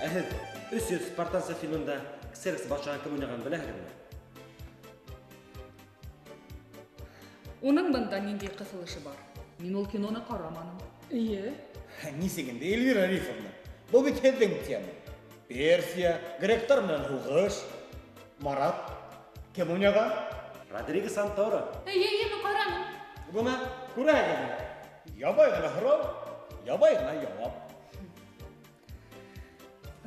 Һеҙ 300 Спартанцев фильмында Ксеркс батшаның кем уйнағанын беләһегеҙме? Уның бында ниндәй ҡыҫылышы бар? Мин ул киноны ҡараманым. Эйе. Нисегенде, Эльвира Рифовна? Был бит һеҙҙең тема. Персия, гректар менән һуғыш. Марат, кем уйнаған? Родриго Санторо. Эйе, мин ҡараным. Бына күрәһегеҙме? Ябай ғына һорау, ябай ғына яуап.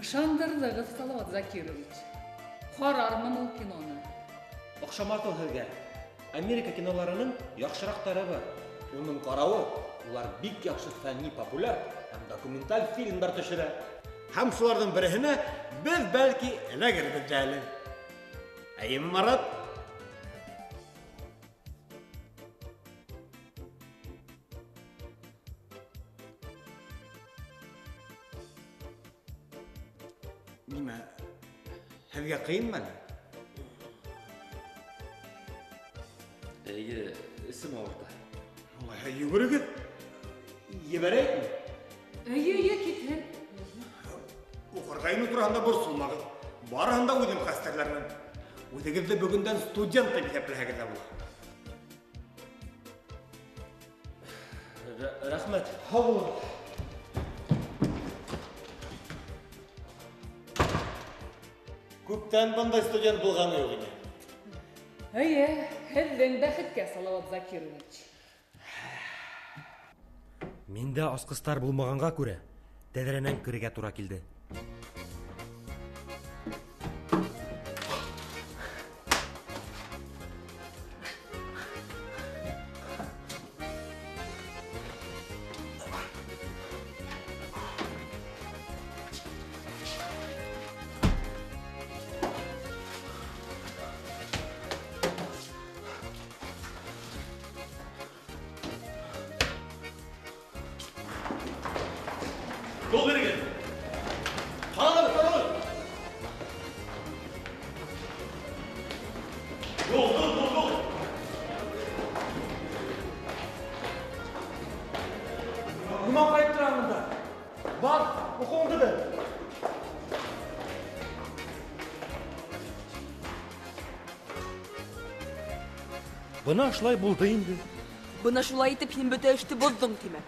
Ышандырҙығыҙ, Салауат Закирович. Ҡарармын ул киноны. Оҡшамаҫ ул һеҙгә. Америка киноларының яҡшыраҡтары бар. Уның ҡарауы, улар бик яҡшы фәнни популяр һәм документаль фильмдар төшөрә. Һәм шуларҙың береһенә беҙ бәлки эләгербеҙ дә әле. Әйеме, Марат? Нимә? Һеҙгә ҡыйынмы әле? Эйе, эсем ауырта. Улайһа йүгерегеҙ. Ебәрәйекме? Эйе, китһен. Уҡырға инеү тураһында борсолмағыҙ. Барыһын да үҙем хәстәрләрмен. Үҙегеҙҙе бөгөндән студент дип иҫәпләһәгеҙ ҙә була. Рәхмәт. Һаубул. Күптән бындай студент булғаны юҡ ине. Эйе, һеҙҙең бәхеткә, Салауат Закирович. Миндә асҡыстар булмағанға күрә, тәҙрәнән керергә тура килде. Yol verin. Tanrım. Yol. Numan kayıp duranında. Bak, bu konuda da. Бына шулай булды инде. Бына шулай итеп һин бөтә эште боҙҙоң, тимәк.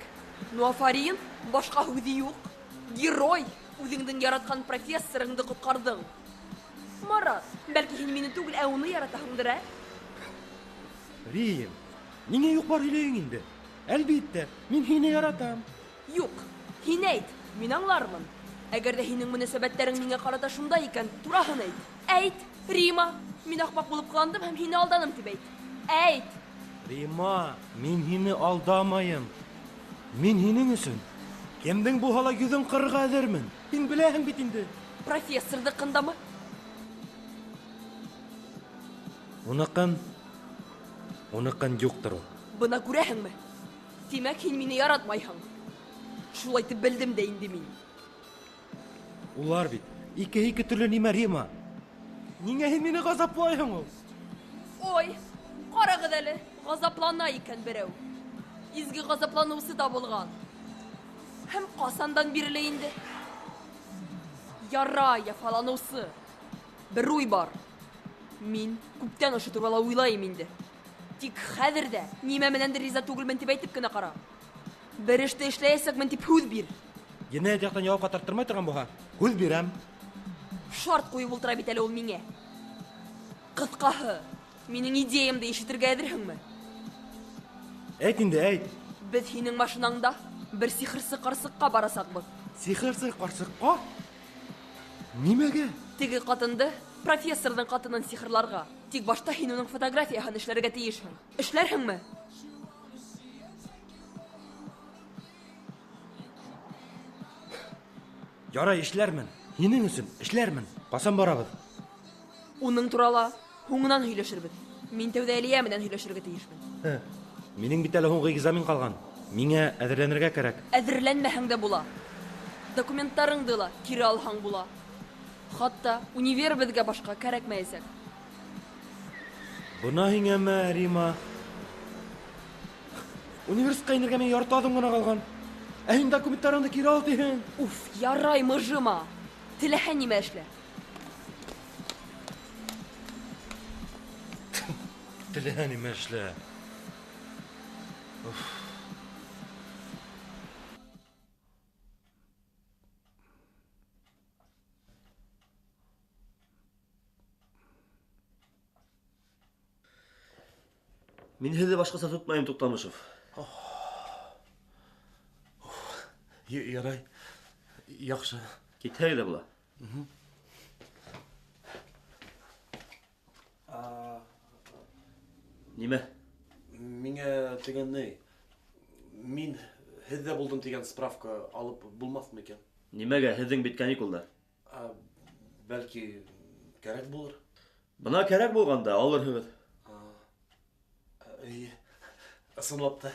Нуафарин, башҡа һүҙе юҡ. Герой, үҙеңдең яратҡан профессорыңды ҡотҡарҙың. Марат, бәлки һин мине түгел, ә уны яратаһыңдыр, ә? Рим, ниңә юҡ-бар һөйләйең инде? Әлбиттә, мин һине яратам. Юҡ, һин әйт, мин аңлармын. Әгәр ҙә һинең мөнәсәбәттәрең миңә ҡарата шундай икән, тураһын әйт. Әйт, Рима, мин аҡмаҡ булып ҡыландым һәм һине алданым тип әйт. Әйт! Рима, мин һине алдамайым. Мин һинең өсөн кемдең булһа ла йөҙөн ҡырырға әҙермен. Һин беләһең бит инде. Профессорҙыҡындамы? Уныҡын юҡтыр ул. Бына күрәһеңме? Тимәк, һин мине яратмайһың. Шулай тип белдем дә инде мин. Улар бит ике төрлө нимә, Рима. Ниңә һин мине ғазаплайһың ул? Ой, ҡарағыҙ әле, ғазаплана икән берәү. Изге ғазапланыусы табылған. Һәм ҡасандан бирелә инде? Ярай, яфаланыусы. Бер уй бар. Мин күптән ошо турала уйлайым инде. Тик хәҙер дә нимә менәндер риза түгелмен тип әйтеп кенә ҡара. Бер эште эшләйәсәкмен тип һүҙ бир. Енәйәт яҡтан яуапҡа тарттырмай торған булһа, һүҙ бирәм. Шарт ҡуйып ултыра бит әле ул миңә. Ҡыҫҡаһы, минең идеямды ишетергә әҙерһеңме? Әйт инде, әйт. Беҙ һинең машинаңда бер сихырсы ҡарсыҡҡа барасаҡбыҙ. Сихырсы ҡарсыҡҡа? Нимәгә? Теге ҡатынды профессорҙың ҡатынын сихырларға. Тик башта һин уның фотографияһын эшләргә тейешһең. Эшләрһеңме? Ярай, эшләрмен. Һинең өсөн эшләрмен. Ҡасан барабыҙ? Уның турала һуңынан һөйләшербеҙ. Мин тәүҙә Әлиә менән һөйләшергә тейешмен. Минең бит әле һуңғы экзамен ҡалған. Миңә әҙерләнергә кәрәк. Әҙерләнмәһәң дә була. Документтарыңды ла кире алһаң була. Хатта универ беҙгә башҡа кәрәкмәйәсәк. Бына һиңәме, Рима? Университетҡа инергә миңә ярты аҙым ғына ҡалған. Ә һин документтарыңды кире ал тиһең. Уф, ярай, мыжыма. Теләһә нимә эшлә. Теләһә нимә эшлә. Мин һеҙҙе башҡаса тотмайым, Туҡтамышев. Ярай. Яҡшы. Китһәгеҙ ҙә була. Нимә? Миңә тегәннәй, мин һеҙҙә булдым тигән справка алып булмаҫмы икән? Нимәгә һеҙҙең бит каникулдар? Бәлки, кәрәк булыр? Бына кәрәк булғанда алырһығыҙ. Эйе, ысынлап та.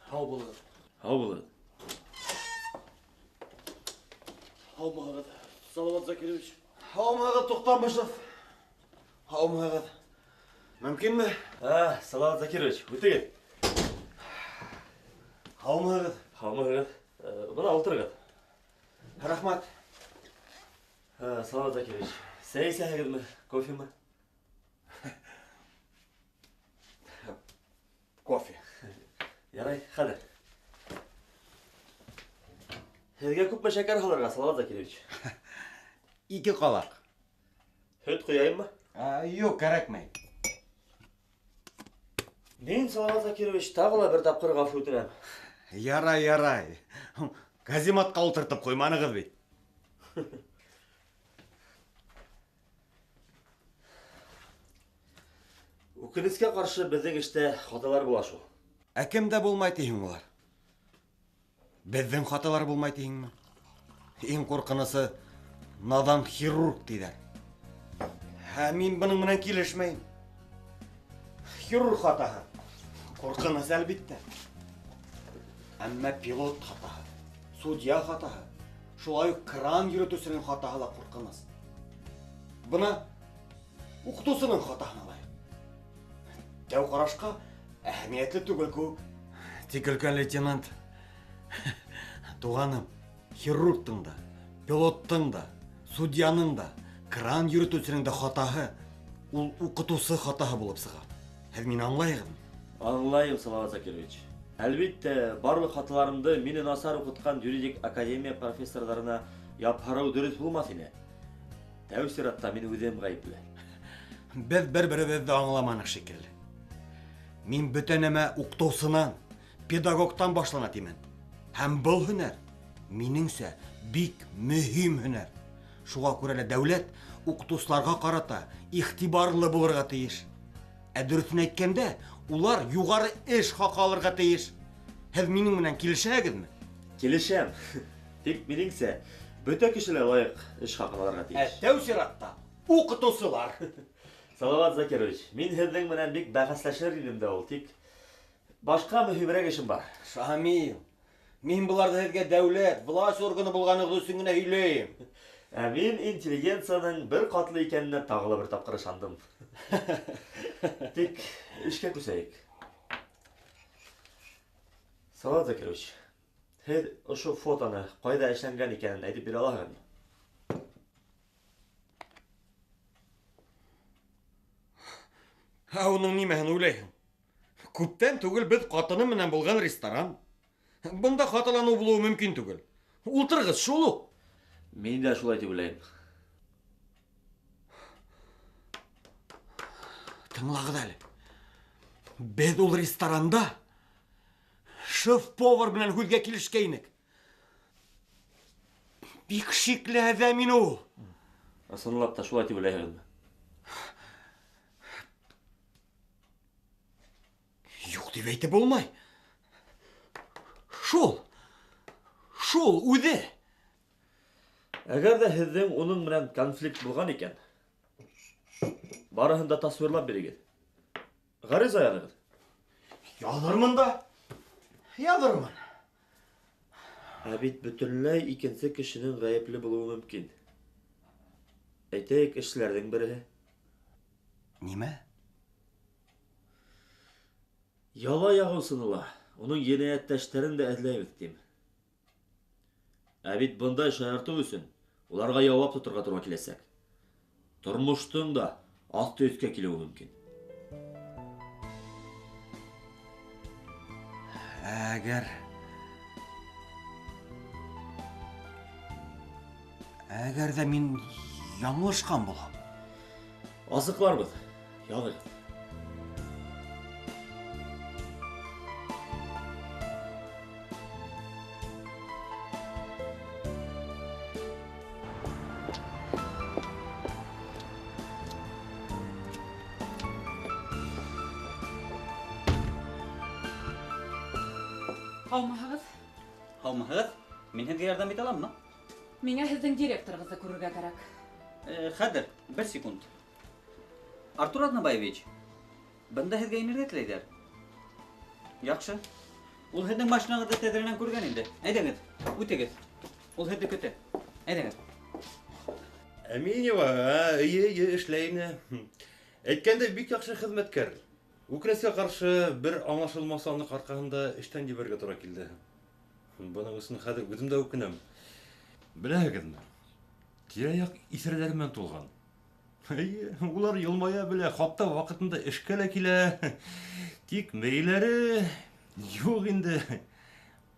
Һау булығыҙ. Һау булығыҙ. Һаумыһығыҙ, Салауат Закирович. Һаумыһығыҙ, Туҡтамышев. Һаумыһығыҙ. Мөмкинме? Салауат Закирович, үтегеҙ. Һаумыһығыҙ. Һаумыһығыҙ. Бына ултырығыҙ. Рәхмәт. Салауат Закирович, сәй эсәһегеҙме? Кофемы? Кофе. Ярай, хәҙер. Һеҙгә күпме шәкәр һалырға, Салауат Закирович? 2 ҡалаҡ. Һөт ҡуяйыммы? Юҡ, кәрәкмәй. Мин, Салауат Закирович, тағы ла бер тапҡыр ғәфү үтенәм. Ярай, ярай. Казематҡа ултыртып ҡуйманығыҙ бит. Үкенескә ҡаршы беҙҙең эштә хаталар була шул. Ә кемдә булмай тиһең улар? Беҙҙең хаталар булмай тиһеңме? Иң ҡурҡынысы надан хирург тиҙәр. Һә мин бының менән килешмәйем. Хирург хатаһы. Ҡурҡыныс әлбиттә. Әммә пилот хатаһы, судья хатаһы, шулай уҡ кран йөрөтөүсенең хатаһы ла ҡурҡыныс. Бына уҡытыусының хатаһына лайыҡ. Тәү ҡарашҡа әһәмиәтле түгел кеүек. Тик өлкән лейтенант, туғаным, хирургтың да, пилоттың да, судьяның да, кран йөрөтөүсенең дә хатаһы ул уҡытыусы хатаһы булып сыға. Һеҙ мине аңлайһығыҙмы? Аңлайым, Салауат Закирович. Әлбиттә, барлыҡ хаталарымды мине насар уҡытҡан юридик академия профессорҙарына япһарыу дөрөҫ булмаҫ ине. Тәү сиратта мин үҙем ғәйепле. Беҙ бер-беребеҙҙе аңламаныҡ шикелле. Мин бөтә нәмә уҡытыусынан, педагогтан башлана тимен. Һәм был һөнәр, минеңсә, бик мөһим һөнәр. Шуға күрә лә дәүләт уҡытыусыларға ҡарата иғтибарлы булырға тейеш. Ә дөрөҫөн әйткәндә, улар юғары эш хаҡы алырға тейеш. Һеҙ минең менән килешәһегеҙме? Килешәм. Тик минеңсә, бөтә кешеләр лайыҡ эш хаҡын алырға тейеш. Тәү сиратта уҡытыусылар. Салауат Закирович, мин һеҙҙең менән бик бәхәсләшер идем дә ул, тик башҡа мөһимерәк эшем бар. Шамил, мин быларҙы һеҙгә дәүләт, власть органы булғанығыҙ өсөн генә һөйләйем. Ә мин интеллигенцияның бер ҡатлы икәненә тағы ла бер тапҡыр ышандым. Тик эшкә күсәйек. Салауат Закирович, һеҙ ошо фотоны ҡайҙа эшләнгән икәнен әйтеп бирә алаһығыҙмы? Уның нимәһен уйлайһың? Күптән түгел беҙ ҡатыны менән булған ресторан. Бында хаталаныу булыуы мөмкин түгел. Ултырығыҙ, шул уҡ. Мин дә шулай тип уйлайым. Тыңлағыҙ әле. Беҙ ул ресторанда шеф-повар менән һүҙгә килешкәйнек. Бик шикле әҙәм ине ул. Ысынлап та шулай тип уйлайһығыҙмы? Юҡ дип әйтеп булмай. Шул үҙе. Әгәр ҙә һеҙҙең уның менән конфликт булған икән, барыһын да тасуирлап бирегеҙ. Ғариза яҙығыҙ. Яҙырмын да. Яҙырмын. Ә бит бөтөнләй икенсе кешенең ғәйепле булыуы мөмкин. Әйтәйек, эшселәрҙең береһе. Нимә? Яла яғыусыны ла, уның енәйәттәштәрен дә эҙләйбеҙ, тим. Ә бит бындай шаярту өсөн уларга явап тотырга туры киләсәк. Тормыштың да асты өскә килеүе мөмкин. Әгәр дә мин яңлышкан булам. Азыкларбыз. Ягыгыз. Һаумыһығыҙ? Һаумыһығыҙ, мин һеҙгә ярҙам итә аламмы? Миңә һеҙҙең директорығыҙҙы күрергә кәрәк. Хәҙер, бер секунд. Артур Аднабаевич, бында һеҙгә инергә теләйҙәр. Яҡшы. Ул һеҙҙең машинағыҙҙы тәҙрәнән күргән инде. Әйҙәгеҙ, үтегеҙ. Ул һеҙҙе көтә. Әйҙәгеҙ. Әминева, эйе, эшләйне. Әйткәндә бик яҡшы хеҙмәткәр. Үкенескә ҡаршы бер аңлашылмаусанлыҡ арҡаһында эштән ебәргә тура килде. Бының өсөн хәҙер үҙем дә үкенәм. Беләһегеҙме? Тирә-яҡ иҫәрҙәр менән тулған. Эйе, улар йылмая белә, хатта ваҡытында эшкә лә килә. Тик мейеләре юҡ инде.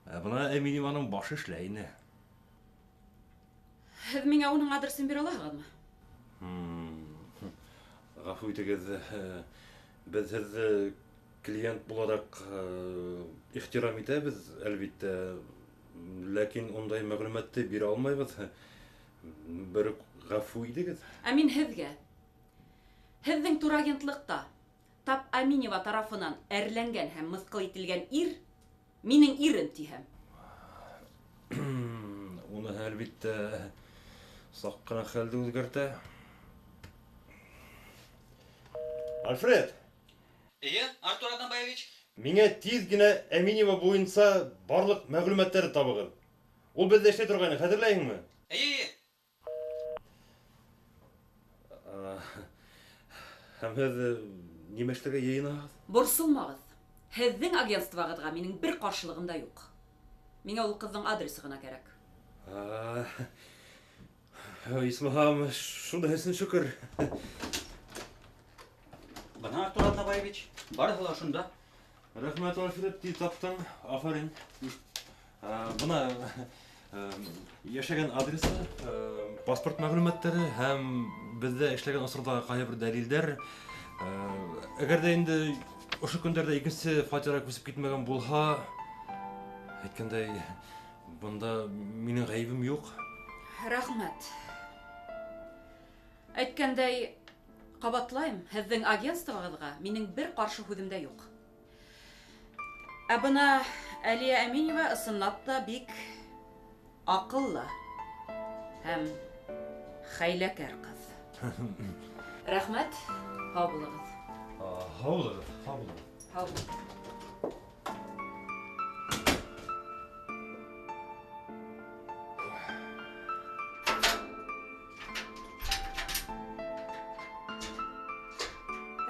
Бына Әминеваның башы эшләй ине. Һеҙ миңә уның адресын бирә алаһығыҙмы? Ғәфү итегеҙ, беҙ һеҙҙе клиент булараҡ ихтирам итәбеҙ, әлбиттә, ләкин ундай мәғлүмәтте бирә алмайбыҙ. Бер ғәфү итегеҙ. Ә мин һеҙгә. Һеҙҙең турагентлыҡта Тап Аминева тарафынан әрләнгән һәм мыҫҡыл ителгән ир минең ирем тиһәм. Уны әлбиттә саҡ ҡына хәлде үҙгәртә. Альфред! Эйе, Артур Аднабаевич. Миңә тиҙ генә Әминева буйынса барлыҡ мәғлүмәттәрҙе табығыҙ. Ул беҙҙә эшләй торғайны, хәтерләйһеңме? Эйе. Һәм һеҙ нимә эшләргә йыйынаһығыҙ? Борсолмағыҙ. Һеҙҙең агентствоғыҙға минең бер ҡаршылығым да юҡ. Миңә ул ҡыҙҙың адресы ғына кәрәк. Исмаһам, шунда өсөн шөкөр. Бына Артур Аднабаевич, барыһы ла шунда. Рәхмәт, Альфред, тиҙ таптың. Афарин. Бына йәшәгән адресы, паспорт мәғлүмәттәре һәм беҙҙә эшләгән осорҙағы ҡайһы бер дәлилдәр. Әгәр ҙә инде ошо көндәрҙә икенсе фатирға күсеп китмәгән булһа, әйткәндәй, бында минең ғәйебем юҡ. Рәхмәт. Әйткәндәй, ҡабатлайым, һеҙҙең агентствоғыҙға минең бер ҡаршы һүҙем дә юҡ. Ә бына Әлиә Әминева ысынлап та бик аҡыллы һәм хәйләкәр ҡыҙ. Рәхмәт, һау булығыҙ. Һау булығыҙ, һау булығыҙ. Һау булығыҙ.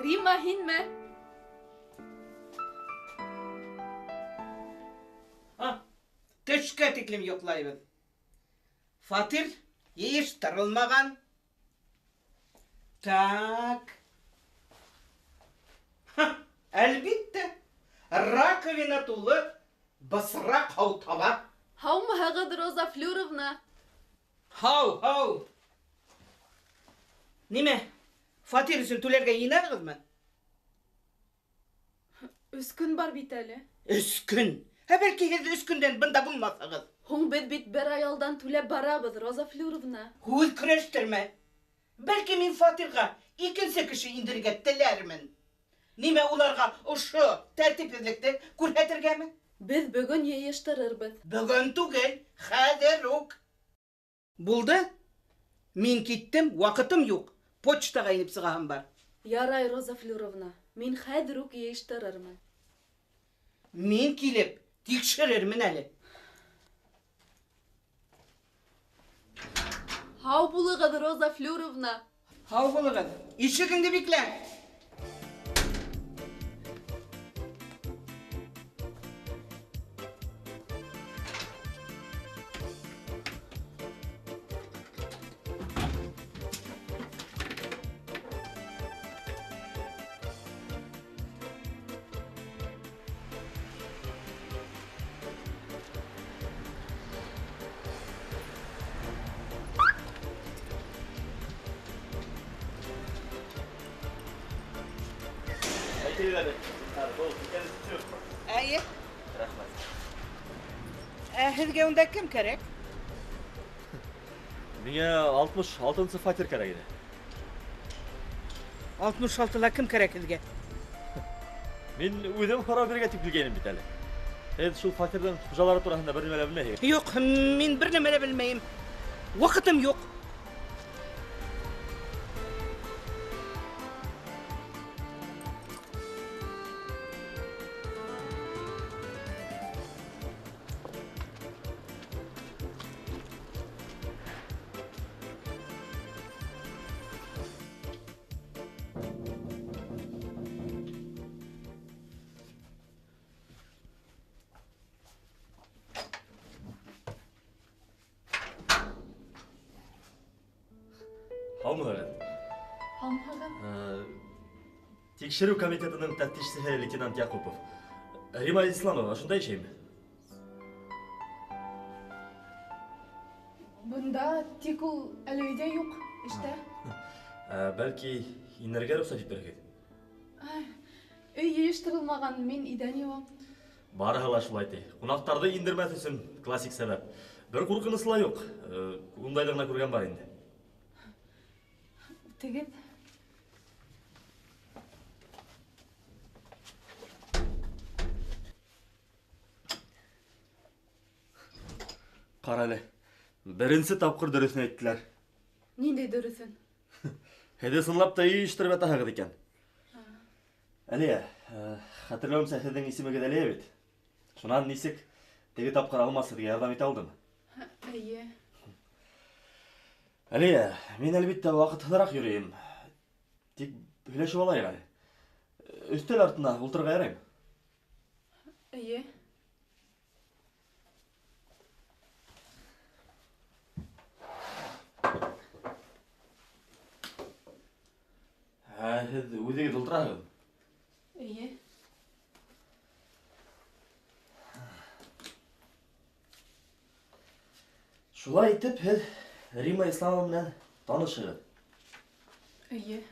Рима, һинме? Төшкә тиклем йоҡлайбыҙ. Фатир йыйыштырылмаған. Так. Әлбиттә, раковина тулы бысраҡ һау таба. Һаумыһығыҙ, Роза Флюровна. Һау. Нимә? Фатир өсөн түләргә йыйнағыҙмы? 3 көн бар бит әле. 3 көн. Бәлки һеҙ 3 көндән бында булмаҫһығыҙ. Һуң беҙ бит 1 ай алдан түләп барабыҙ, Роза Флюровна. Һүҙ көрәштермә. Бәлки мин фатирға икенсе кеше индергә теләрмен. Нимә уларға ошо тәртипһеҙлекте күрһәтергәме? Беҙ бөгөн йыйыштырырбыҙ. Бөгөн түгел, хәҙер үк. Булды? Мин киттем, ваҡытым юҡ. Почтаға инеп сығаһым бар. Ярай, Роза Флюровна. Мин хәҙер үк йыйыштырырмын. Мин килеп тикшерермен әле. Һау булығыҙ, Роза Флюровна. Һау булығыҙ. Ишегеңде биклә. сейләбе. Бұл икән сүп. Әйе. Рәхмәт. Һеҙгә унда кем кәрәк? Миңа 66-нчы фатир кәрәк иде. 66-ла кем кәрәк һеҙгә? Мин үҙем һорау бирергә тип килгәнем бит әле. Һеҙ шул фатирҙың хужалары тураһында бер нимә лә белмәйһегеҙ. Юҡ, мин бер нәмә лә белмәйем. Ваҡытым юҡ. Һаумыһығыҙ. Тикшерүү комитетының тәфтишсеһе лейтенант Яҡупов. Рима Исламова, ошонда эшләйме? Бында тик ул әле өйдә юҡ, эштә. Бәлки, инергә рөхсәт итергеҙ. Өй йыйыштырылмаған, мин өйҙән юам. Барыһы ла шулай ти. Ҡунаҡтарҙы индермәҫ өсөн классик сәбәп. Бер ҡурҡынысы ла юҡ. Ундайҙы ғына күргән бар инде. Тегеҙ. Ҡара әле. Беренсе тапҡыр дөрөҫөн әйттеләр. Ниндәй дөрөҫөн? Һеҙ ысынлап та өй йыйыштырып ятаһығыҙ икән. Әлиә, хәтерләүемсә һеҙҙең исемегеҙ Әлиә бит. Шунан нисек теге тапҡыр Алмас һеҙгә ярҙам итә алдымы? Эйе. Әлиә, мин әлбиттә ваҡытһыҙыраҡ йөрөйөм. Тик һөйләшеп алайыҡ әле. Өҫтәл артына ултырырға яраймы? Эйе. Һеҙ үҙегеҙ ултыраһығыҙ. Эйе. Шулай итеп, һеҙ Рима Исламова менән танышығыҙ. Эйе.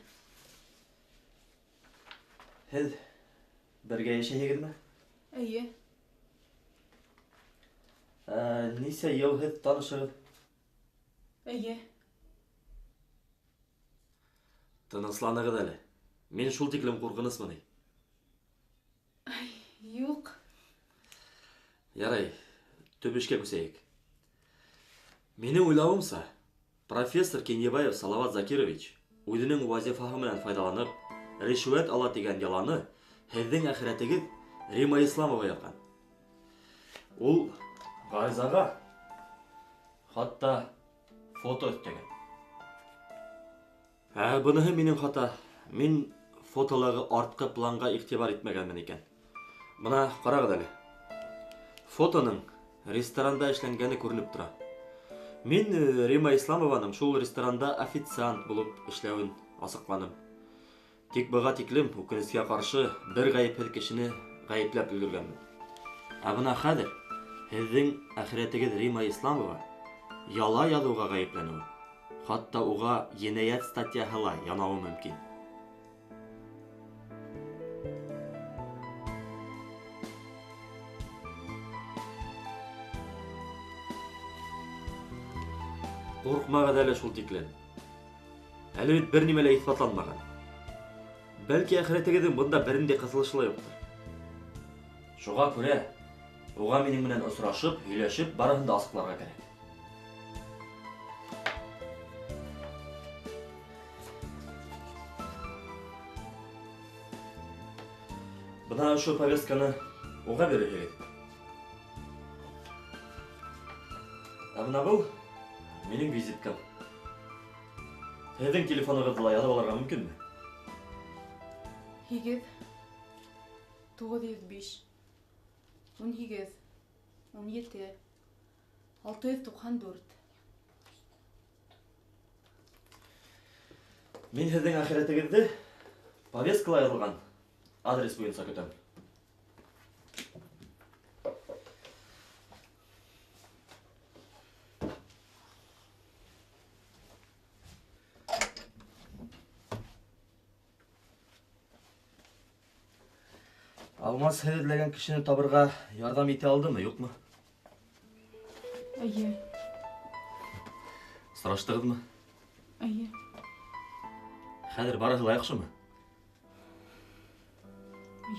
Һеҙ бергә йәшәйһегеҙме? Эйе. Нисә йыл һеҙ танышығыҙ? Эйе. Тынысланығыҙ әле. Мин шул тиклем ҡурҡынысмы ни? Юҡ. Ярай, төп эшкә күсәйек. Минең уйлауымса, профессор Кенйебаев Салават Закирович үҙенең вазифаһы менән файҙаланып, ришүәт ала тигән яланы һеҙҙең әхирәтегеҙ Рима Исламова яҙған. Ул ғаризаға хатта фото өҫтәгән. Быныһы минең хата. Мин фотолағы артҡы планға иғтибар итмәгәнмен икән. Бына ҡарағыҙ әле. Фотоның ресторанда эшләнгәне күренеп тора. Мин Рима Исламованың шул ресторанда официант булып эшләүен асыҡланым. Тик быға тиклем үкенескә ҡаршы бер ғәйепһеҙ кешене ғәйепләп өлгөргәнмен. Ә бына хәҙер һеҙҙең әхирәтегеҙ Рима Исламова яла яҙыуға ғәйепләнеүе. Хатта уға енәйәт статьяһы ла янауы мөмкин. Ҡурҡмағыҙ әле шул тиклем. Әле бит бер нимә лә иҫбатланмаған. Бәлки әхирәтегеҙҙең бында бер ниндәй ҡыҫылышы ла юҡтыр. Шуға күрә уға минең менән осрашып, һөйләшеп, барыһын да асыҡларға кәрәк. Бына ошо повестканы уға бирәһегеҙ. Ә бына был минең визиткам. Һеҙҙең телефонығыҙҙы ла яҙып алырға мөмкинме? 8 905 18 17 694. Мин һеҙҙең әхирәтегеҙҙе повесткала яҙылған адрес буйынса көтәм. Алмаз һәлетләгән кешене табырга ярдәм итә алдымы, юкмы? Әйе, Сораштыгызмы? әйе. Хәзер барыһы ла яхшымы?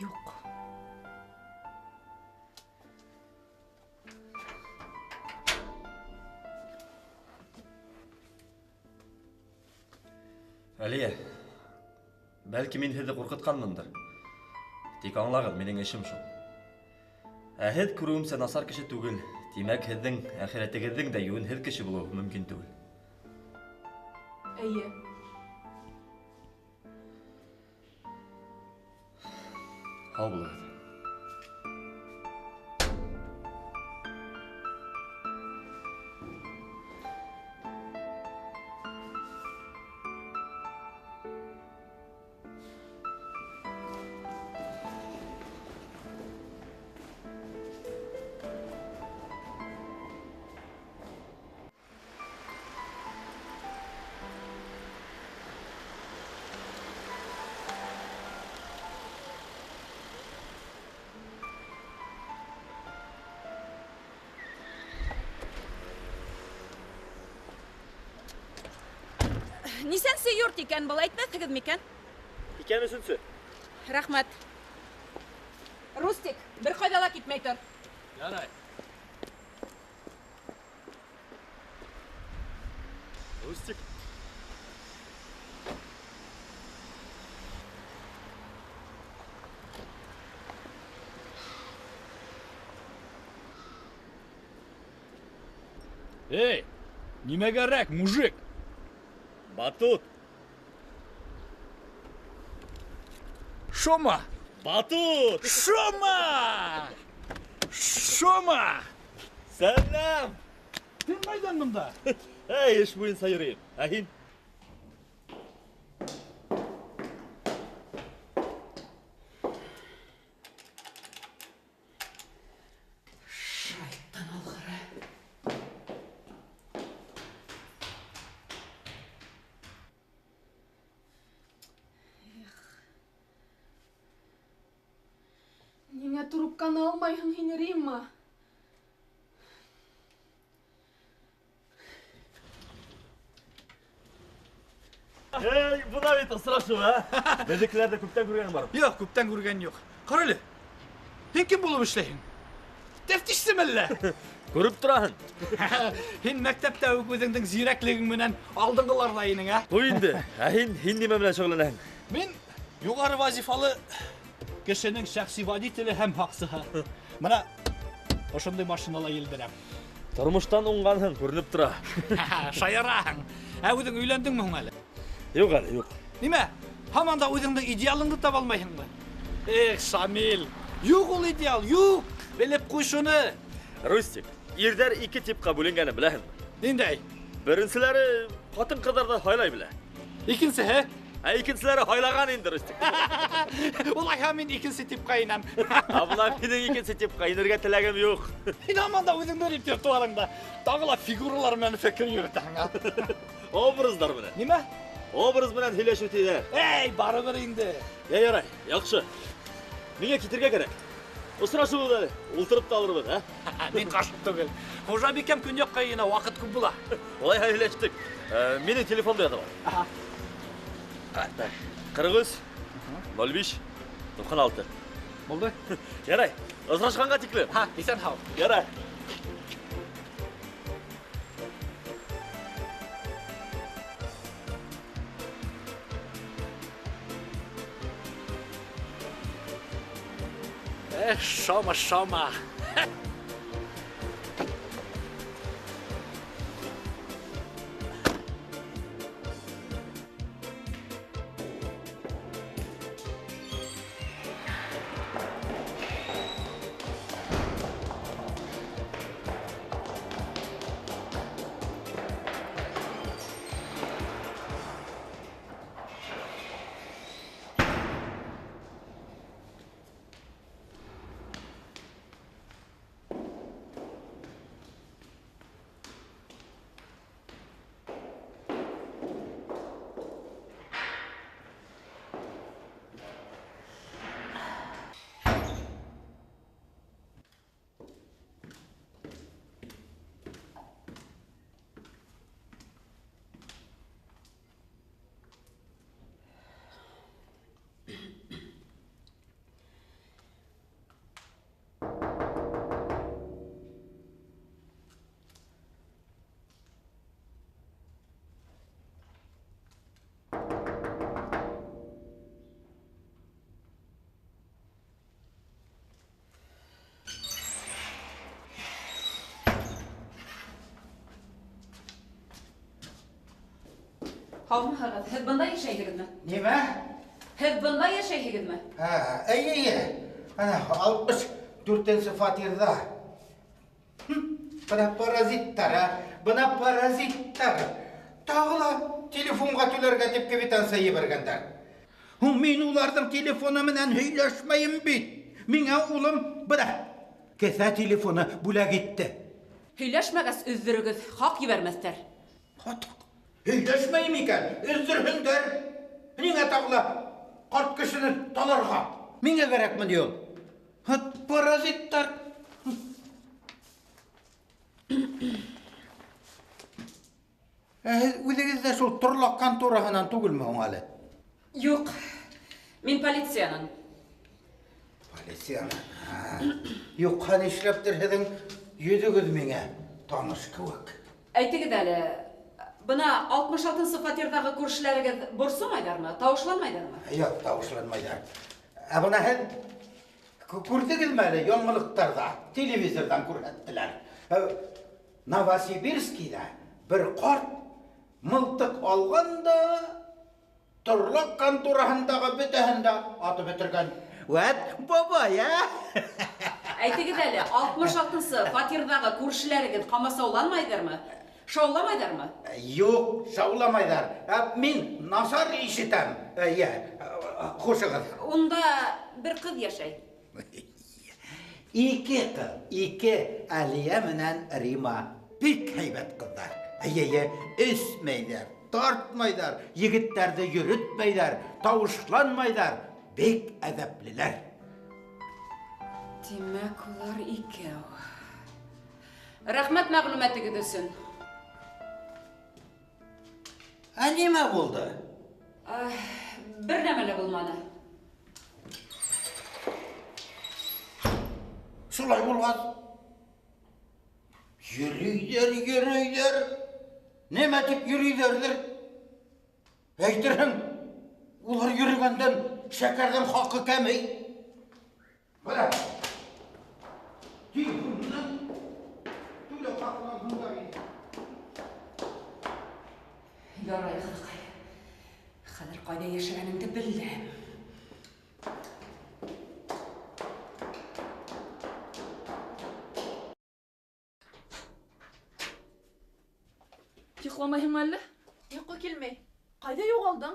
Юк. Әлия, бәлки мин һеҙҙе ҡурҡытҡанмындыр. Тик аңлағыҙ, минең эшем шул. Ә һеҙ күреүемсә насар кеше түгел. Тимәк, һеҙҙең әхирәтегеҙҙең дә йүнһеҙ кеше булыуы мөмкин түгел. Әйе. Һау булығыҙ. Нисәнсе йорт икән был, әйтмәҫһегеҙ микән? Икән өсөнсө. Рәхмәт. Рустик, бер ҡайҙа ла китмәй тор. Ярай. Рустик. Эй, нимәгәрәк, мужик? Батут. Шома! Батут. Шома! Шома! Сәләм. Һин ҡайҙан бында? Эй, эш буйынса йөрөйөм. Ә һин? Ниңә трубканы алмайһың һин, Римма? Эй, бuna бит осрашу, а? Безекеләрдә күптән күргәнем бар. Юк, күптән күргән юк. Ҡара әле. Һин кем булып эшләйһең? Тәфтишсеме әллә? Күреп тораһың. Һин мәктәптә үк үҙеңдең зирәклегең менән алдыңғыларҙа инең, а? Ҡуй инде. Ә һин нимә белән шөғөлләнәһең? Мин юғары вазифалы кешенең шәхси водителе һәм һаҡсыһы. Бына ошондай машинала елдерәм. Тормоштан уңғанһың, күренеп тора. Шаяраһың. Ә үҙең өйләндеңме һуң әле? Юк әле, юк. Нимә? Һаман да үҙеңдең идеалыңды таба алмайһыңмы? Эх, Шамил, юк ул идеал, юк. Белеп ҡуй шуны. Рустик, ирҙәр ике типҡа бүленгәнен беләһеңме? Ниндәй? Беренселәре ҡатын-ҡыҙҙарҙы һайлай белә. Икенсеһе? Ә икенселәре һайлаған инде, Рустик. Улайһа мин икенсе типҡа инәм. Ә бына минең икенсе типҡа инергә теләгем юк. Һин һаман да үҙеңдең репертуарыңда тағы ла фигуралар менән фекер йөрөтәһең, а? Образдар менән. Нимә? Образ менән һөйләшеү тиҙәр. Эй, барыбер инде. Ярай, яҡшы. Миңә китергә кәрәк. Осрашыуҙы әле, ултырып та алырбыҙ, ә? Мин ҡашып түгел. Хужабикәм көньяҡҡа йына ваҡыт күп була. Улайһа һөйләштек. Минең телефонда ята бар. 43 05 96. Булды? Ярай, осрашҡанға тиклем. Исән һау. Ярай. Шома, шома. Һаумыһығыҙ, һеҙ бында йәшәйһегеҙме? Неме? Һеҙ бында йәшәйһегеҙме? Әйе. Ана 64-нче фатирда. Бына паразиттар, бына паразиттар. Тағыла телефонға түләргә дип квитанция ебәргәндәр. Мин уларның телефоны менән һөйләшмәйем бит. Миңа улым бына кесә телефоны бүләк итте. Һөйләшмәгәс өҙҙөрөгөҙ, хаҡ ебәрмәҫтәр. Һөйләшмәйем икән, өздөрһөндәр. Ниңә тағыла ҡарт кешене таларға? Миңә кәрәкме ди ул? Паразиттар. Үҙегеҙ ҙә шул торлаҡ контораһынан түгелме һуң әле? Юҡ, мин полициянан. Полициянан? Юҡһа нишләптер һеҙҙең йөҙөгөҙ миңә таныш кеүек. Әйтегеҙ әле, бына 66-нсы фатирҙағы күршеләрегеҙ борсомайҙармы, тауышланмайҙармы? Юҡ, тауышланмайҙар. Ә бына һеҙ күрҙегеҙме әле яңылыҡтарҙа, телевизорҙан күрһәттеләр. Новосибирскиҙа бер ҡарт мылтыҡ алғанда, торлаҡ контораһындағы бөтәһен дә атып бөтөргән. Вәт, бабай, Әйтегеҙ әле, 66-нсы фатирҙағы күршеләрегеҙ ҡамасауланмайҙармы, шауламайҙармы? Юҡ, шауламайҙар. Мин насар ишетәм. Хушығыҙ. Унда бер ҡыҙ йәшәй. Ике ҡыҙ, ике Әлиә менән Рима. Бик һәйбәт ҡыҙҙар. Эсмәйҙәр, тартмайҙар, егеттәрҙе йөрөтмәйҙәр, тауышланмайҙар. Бик әҙәплеләр. Тимәк, улар икәү. Рәхмәт мәғлүмәтегеҙ өсөн. Нимә булды? Бер нәмә лә булманы. Шулай булған. Йөрөйҙәр. Нәмә тип йөрөйҙәрҙер? Әйтерһең, улар йөрөгәндән шәкәрҙең хаҡы кәмей. Бына. Ярай, ҡыҙыҡай. Хәҙер ҡайҙа йәшәгәнеңде белдем. Йоҡламайһың әле? Йоҡо килмәй. Ҡайҙа юғалдың?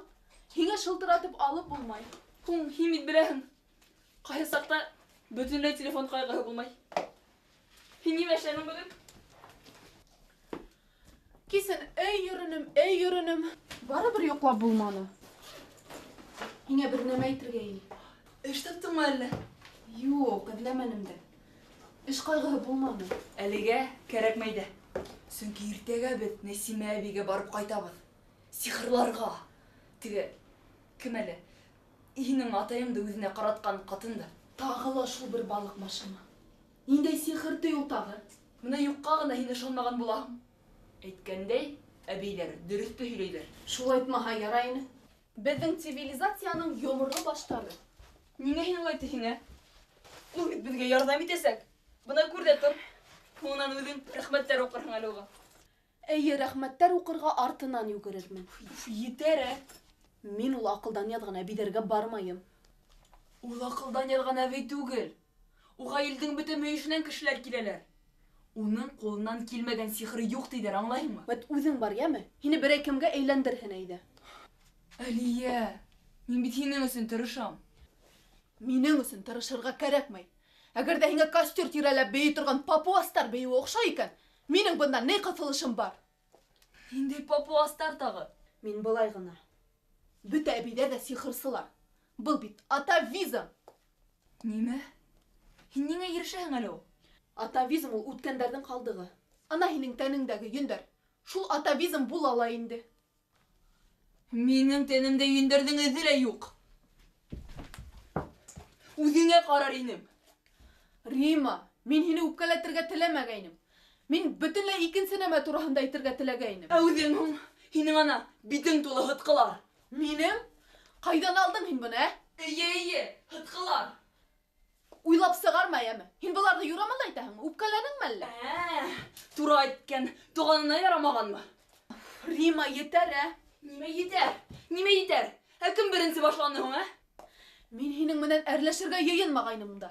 Һиңә шылтыратып алып булмай. Һуң, һин бит беләһең. Ҡайһы саҡта бөтөнләй телефон ҡайғыһы булмай. Һин нимә эшләнең бөгөн? Кисен әй йөрөнөм. Барыбер йоҡлап булманы. Һиңә бер нәмә әйтергә ине. Эш таптыңмы әллә? Юҡ, эҙләмәнем дә. Эш ҡайғыһы булманы. Әлегә кәрәкмәй дә. Сөнки иртәгә беҙ Нәсимә әбейгә барып ҡайтабыҙ. Сихырларға. Теге, кем әле? Һинең атайыңды үҙенә ҡаратҡан ҡатынды. Тағы ла шул бер балыҡ башыма. Ниндәй сихыр ти ул тағы? Бына юҡҡа ғына һин ышанмаған булаһың. Әйткәндәй, әбейҙәр дөрөҫтө һөйләйҙәр. Шул әйтмәһә ярай ине. Беҙҙең цивилизацияның йоморо баштары. Ниңә һин улай тиһең, Ул бит беҙгә ярҙам итәсәк. Бына күр ҙә тор. Һуңынан үҙең рәхмәттәр уҡырһың әле уға. Әйе, рәхмәттәр уҡырға артынан йүгерермен. Етәр, Мин ул аҡылдан яҙған әбейҙәргә бармайым. Ул аҡылдан яҙған әбей түгел. Уға илдең бөтә мөйөшөнән кешеләр киләләр. Уның ҡулынан килмәгән сихыры юҡ тиҙәр, аңлайһыңмы? Вәт үҙең бар, йәме? Һине берәй кемгә әйләндерһен әйҙә. Әлиә, мин бит һинең өсөн тырышам. Минең өсөн тырышырға кәрәкмәй. Әгәр дә һиңә костер тирәләп бейей торған папуастар бейеүе оҡшай икән, минең бында ни ҡыҫылышым бар? Ниндәй папуастар тағы? Мин былай ғына. Бөтә әбейҙәр ҙә сихырсылар. Был бит атавизм. Нимә? Һин ниңә ирешәһең әле ул? Атавизм ул үткәндәрҙең ҡалдығы. Ана һинең тәнеңдәге йөндәр. Шул атавизм була ла инде. Минең тәнемдә йөндәрҙең эҙе лә юҡ. Үҙеңә ҡарар инем. Рима, мин һине үпкәләтергә теләмәгәйнем. Мин бөтөнләй икенсе нәмә тураһында әйтергә теләгәйнем. Ә үҙең һуң, һинең ана, битең тулы һытҡылар. Минең? Ҡайҙан алдың һин быны, Эйе, һытҡылар. Уйлап сығарма, йәме. Һин быларҙы юрамал әйтәһеңме? Үпкәләнеңме әллә? Тура әйткән, туғанына ярамағанмы? Рима, етәр, Ниме етер? Ниме етер? Кім бірінші башланды һуң, Мин һинең менән әрләшергә йыйынмагайным да.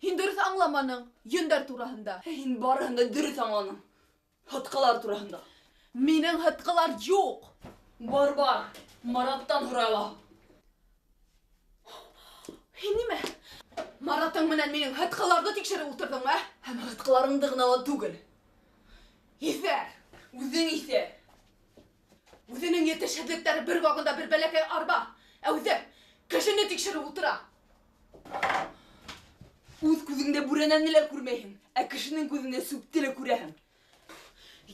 Һин дөрес аңламаның йөндар турыһында. Һин барыһында дөрес аңланың. Хыткалар турыһында. Минең хыткылар юк. Бар. Мараттан һорала. Һин ниме? Маратың менән минең хыткыларны тикшереп ултырдыңмы? Һәм хыткаларыңды гына ла түгел. Исәр. Үзең исә. Үзенең етешһезлектәре бер вагында бер бәләкәй арба. Ә үзе кешене тикшереп ултыра. Үз күзеңдә бүрәнәне лә күрмәйһең, ә кешенең күзендә сүкте лә күрәһең.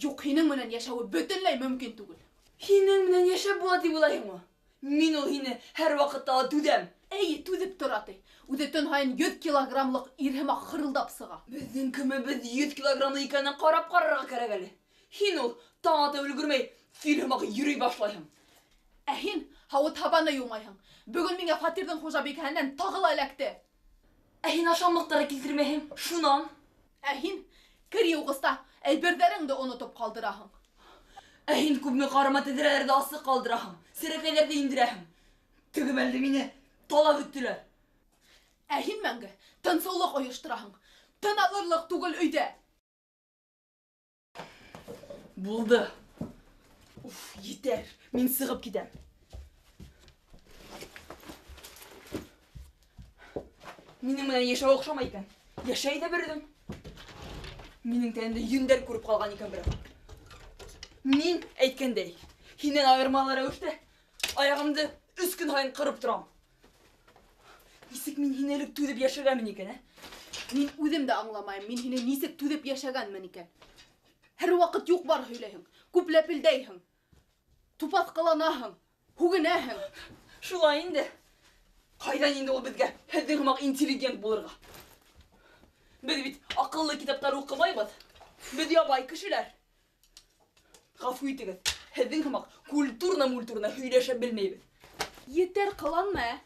Юк, һинең менән яшәүе бөтенләй мөмкин түгел. Һинең менән яшәп була дип уйлайһыңмы? Мин ул һине һәр вакытта ла түзәм. Әйе, түзеп тора ти. Үзе төн һайын 100 килограммлык ирһемак хырылдап сыга. Безнең кемебез 100 килограммлы икәнен карарга кирәк әле. Һин ул таң ата өлгермәй, филһемак йөри башлайһың. Ә һин һавыт һабаны юмайһың. Бүген миңа фатирдың хуҗабикәһеннән тагы ла эләкте. Ә һин ашамлыктары килтермәйһең, шунан. Ә һин кер югыста әйберләреңде онытып калдыраһың. Ә һин күпме карама тәҙрәләрҙе асыҡ ҡалдыраһың, серәкәйләрҙе индерәһең. Теге мәлде мине талап үттеләр. Ә һин мәңге тынсыулыҡ ойоштораһың. Тын алырлыҡ түгел өйҙә. Булды. Уф, етәр. Мин сығып китәм. Минең менән йәшәү оҡшамай икән. Йәшәй ҙә берҙең. Минең тәнемдә йөндәр күреп ҡалған икән берәү. Мин әйткәндәй, һинән айырмалы рәүештә аяғымды 3 көн һайын ҡырып торам. Нисек мин һине элек түҙеп йәшәгәнмен икән, Мин үҙем дә аңламайым, мин һине нисек түҙеп йәшәгәнмен икән. Һәр ваҡыт юҡ-бар һөйләйһең, күп ләпелдәйһең. Тупаҫҡыланаһың, һүгенәһең. Шулай инде. Ҡайҙан инде ул беҙгә һеҙҙең һымаҡ интеллигент булырға? Беҙ бит аҡыллы китаптар уҡымайбыҙ. Беҙ ябай кешеләр. Ғәфү итегеҙ, һеҙҙең һымаҡ культурна-мультурна һөйләшә белмәйбеҙ. Етәр ҡыланма.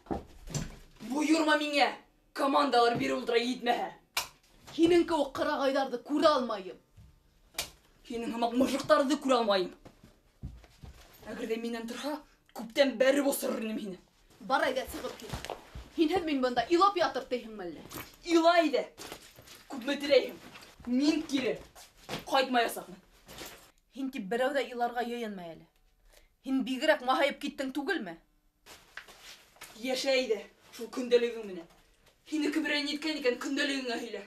Бойорма миңә, командалар биреп ултыра етмәһә. Һинең кеүек ҡырағайҙарҙы күрә алмайым. Һинең һымаҡ мыжыҡтарҙы күрә алмайым. Әгәр ҙә минән торһа, күптән бәреп осорор инем һине. Бар әйҙә сығып кит. Һинһеҙ мин бында илап ятыр тиһеңме әллә? Илай ҙә. Күпме теләйһең? Мин кире ҡайтмаясаҡмын. Һин тип берәү ҙә иларға йыйынма әле. Һин бигерәк маһайып киттең түгелме? Йәшәй ҙә шул көндәлегең менән. Һине кем рәнйеткән икән көндәлегеңә һөйлә.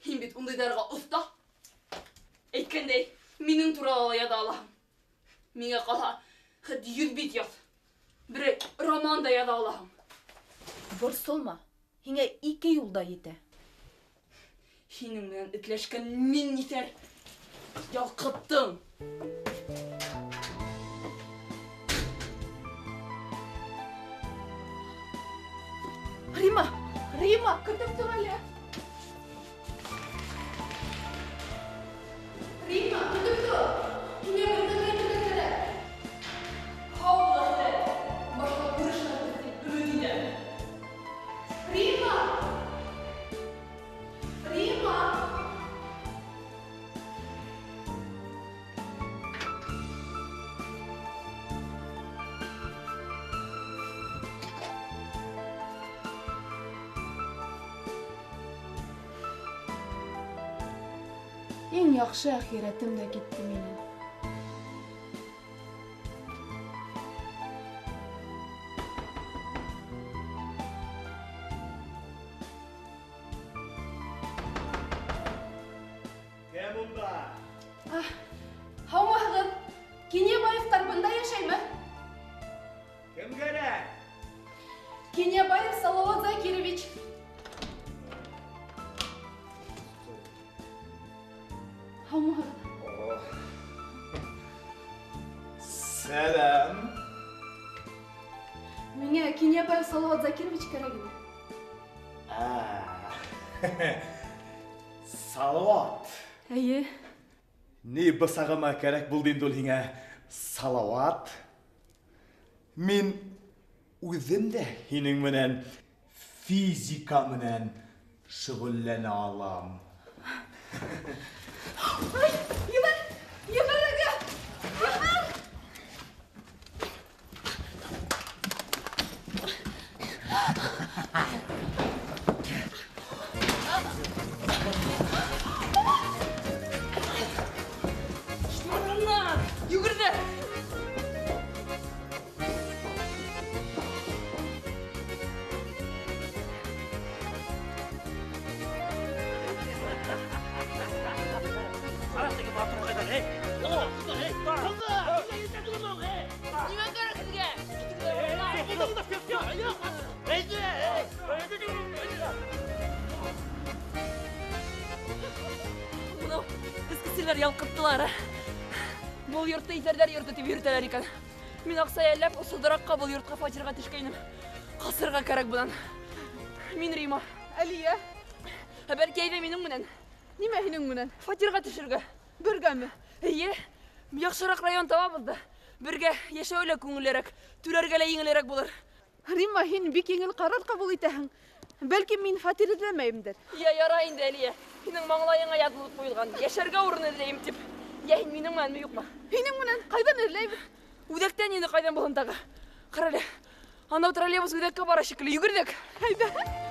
Һин бит ундайҙарға оҫта. Әйткәндәй, минең турала ла яҙа алаһың. Миңә ҡалһа, хет 100 бит яҙ. Берәй роман да яҙа алаһың. Борсолма. Һиңә 2 юлда етә. Һинең менән этләшкән мин нисәр ялҡыттың. Рима, көтөп тор әле. Рима, көтөп тор. Һиңә бер нәмә кәрәк. Һаулыҡты, башҡа күрешмәбеҙ тип өмөт итәм. Рима! Иң яҡшы әхирәтем дә китте минең. Кем унда? Һаумыһығыҙ, Кинйәбаевтар бында йәшәйме? Кем кәрәк? Кинйәбаев Салауат Закирович. Һаумыһығыҙ. Сәләм. Миңә Кинйәбаев Салауат Закирович кәрәк ине. Салауат. Әйе. Ни бысағыма кәрәк булды инде ул һиңә Салауат. Мин үҙем дә һинең менән физика менән шөғөлләнә алам. Ебәр! Ебәр әгә! Ебәр! Фатирлар ялкыттылар. Бұл йортты итәрдәр йорты тип йөртәләр икән. Мин акса әлләп осылдыракка бұл йортка фатирга төшкәйнем. Касырга кәрәк будан. Мин Рима. Әлия, Бәлки әйдә минең менән. нимә һинең менән? Фатирга төшәргә. Бергәме? Әйе, яхшырак район табабыз да. Бергә яшәү лә күңеллерәк, түләргә лә еңелрәк булыр. Рима, һин бик еңел карар кабул итәһең. Бәлки мин фатир эҙләмәйемдер. Я ярай инде, Әлия. Һинең маңлайыңа язылып куелган. Яшәргә урын эҙләйем тип. Я һин минең менәнме, юкмы? Һинең менән ҡайҙан эҙләйбеҙ? Үҙәктән инде ҡайҙан булһын тағы. Ҡара әле. Анау троллейбус үҙәккә бара шикелле, йүгерҙек. Әйҙә.